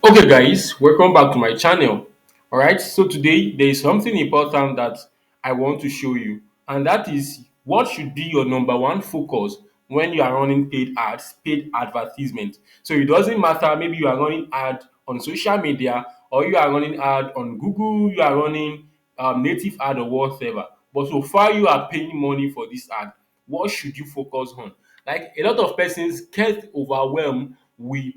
Okay, guys, welcome back to my channel. All right, so today there is something important that I want to show you, and that is what should be your number one focus when you are running paid ads, paid advertisement. So it doesn't matter, maybe you are running ad on social media or you are running ad on Google, you are running native ad or whatever. But so far you are paying money for this ad, what should you focus on? Like a lot of persons get overwhelmed with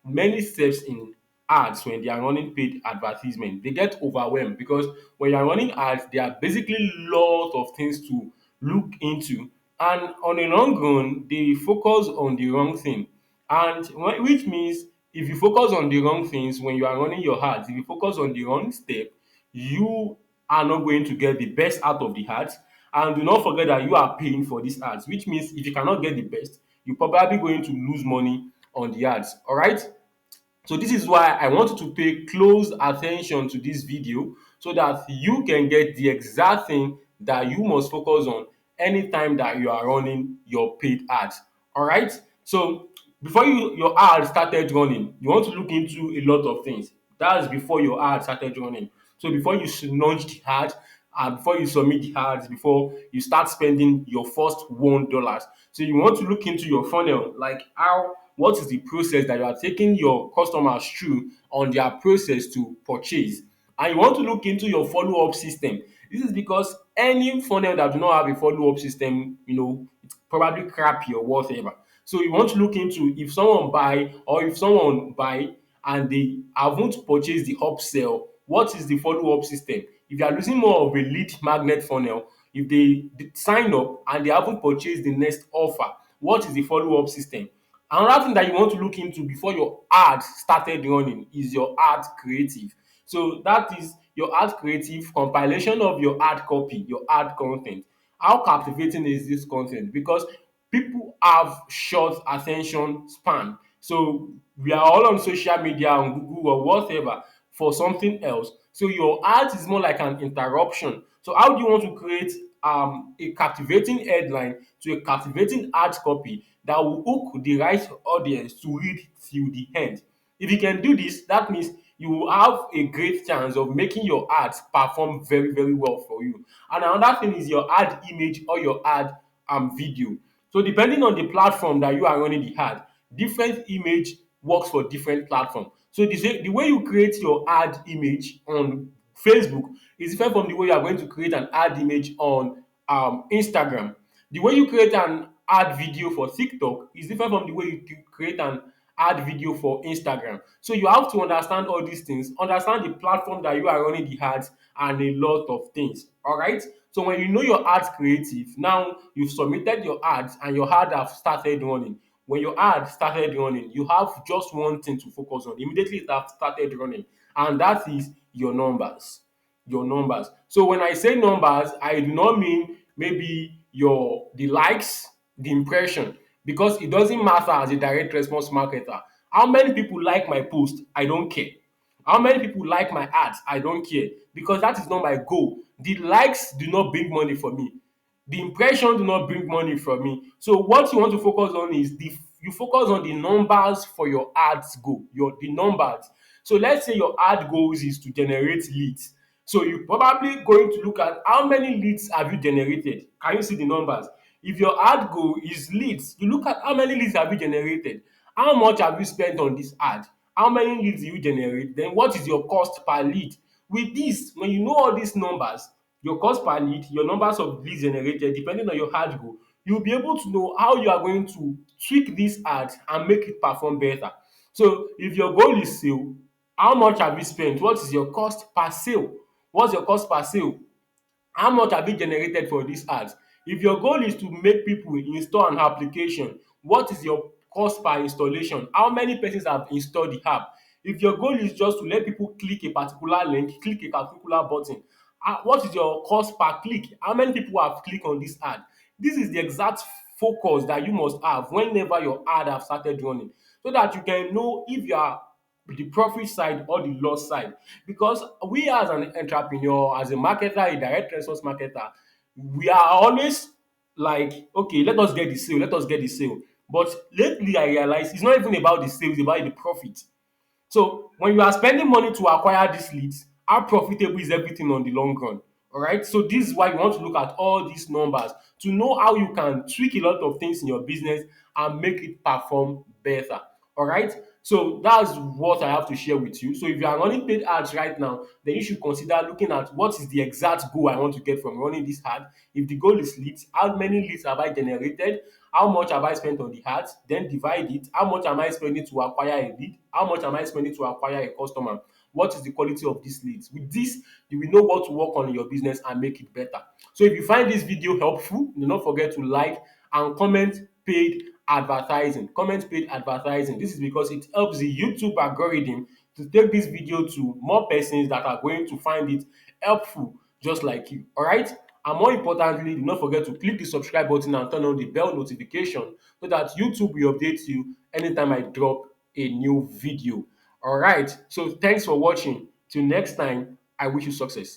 many steps in ads when they are running paid advertisement. They get overwhelmed because when you are running ads, there are basically lots of things to look into, and on a long run, they focus on the wrong thing. Which means if you focus on the wrong things when you are running your ads, if you focus on the wrong step, you are not going to get the best out of the ads. And do not forget that you are paying for these ads, which means if you cannot get the best, you're probably going to lose money on the ads. All right. So this is why I want you to pay close attention to this video so that you can get the exact thing that you must focus on anytime that you are running your paid ads. All right. So before your ad started running, you want to look into a lot of things. That's before your ad started running. So before you launch the ad, before you submit the ads, before you start spending your first $1. So you want to look into your funnel, like what is the process that you are taking your customers through on their process to purchase. And you want to look into your follow-up system. This is because any funnel that do not have a follow-up system, it's probably crappy or whatever. So you want to look into if someone buy or if someone buy and they haven't purchased the upsell, what is the follow-up system? If you are using more of a lead magnet funnel, if they sign up and they haven't purchased the next offer, what is the follow-up system? Another thing that you want to look into before your ad started running is your ad creative. So that is your ad creative, compilation of your ad copy, your ad content. How captivating is this content? Because people have short attention span. So we are all on social media, on Google or whatever for something else. So your ad is more like an interruption. So how do you want to create a captivating headline to a captivating ad copy that will hook the right audience to read till the end? If you can do this, that means you will have a great chance of making your ads perform very, very well for you. And another thing is your ad image or your ad video. So depending on the platform that you are running the ad, different image works for different platform. So the way you create your ad image on Facebook is different from the way you are going to create an ad image on Instagram. The way you create an ad video for TikTok is different from the way you create an ad video for Instagram. So you have to understand all these things, understand the platform that you are running the ads, and a lot of things. All right. So when you know your ads creative, now you've submitted your ads and your ad have started running. When your ad started running, you have just one thing to focus on. Immediately it have started running, and that is your numbers. Your numbers. So when I say numbers, I do not mean maybe your the likes, the impression, because it doesn't matter as a direct response marketer. How many people like my post? I don't care. How many people like my ads? I don't care, because that is not my goal. The likes do not bring money for me. The impression do not bring money for me. So what you want to focus on is you focus on the numbers for your ads goal, the numbers. So let's say your ad goals is to generate leads. So you probably going to look at how many leads have you generated. Can you see the numbers? If your ad goal is leads, you look at how many leads have you generated, how much have you spent on this ad, how many leads do you generate, then what is your cost per lead. With this, when you know all these numbers, your cost per lead, your numbers of leads generated, depending on your ad goal, you'll be able to know how you are going to tweak this ad and make it perform better. So if your goal is sale, how much have you spent? What is your cost per sale? What's your cost per sale? How much have you generated for these ads? If your goal is to make people install an application, what is your cost per installation? How many persons have installed the app? If your goal is just to let people click a particular link, click a particular button, what is your cost per click? How many people have clicked on this ad? This is the exact focus that you must have whenever your ad have started running, so that you can know if you are the profit side or the loss side. Because we as an entrepreneur, as a marketer, a direct response marketer, we are always like, okay, let us get the sale, let us get the sale. But lately I realize it's not even about the sale, it's about the profit. So when you are spending money to acquire these leads, how profitable is everything on the long run? All right. So this is why you want to look at all these numbers to know how you can tweak a lot of things in your business and make it perform better. All right. So that's what I have to share with you. So if you are running paid ads right now, then you should consider looking at what is the exact goal I want to get from running this ad. If the goal is leads, how many leads have I generated? How much have I spent on the ads? Then divide it. How much am I spending to acquire a lead? How much am I spending to acquire a customer? What is the quality of these leads? With this, you will know what to work on in your business and make it better. So if you find this video helpful, do not forget to like and comment paid advertising. Comment paid advertising. This is because it helps the YouTube algorithm to take this video to more persons that are going to find it helpful just like you. All right. And more importantly, do not forget to click the subscribe button and turn on the bell notification so that YouTube will update you anytime I drop a new video. All right. So thanks for watching. Till next time, I wish you success.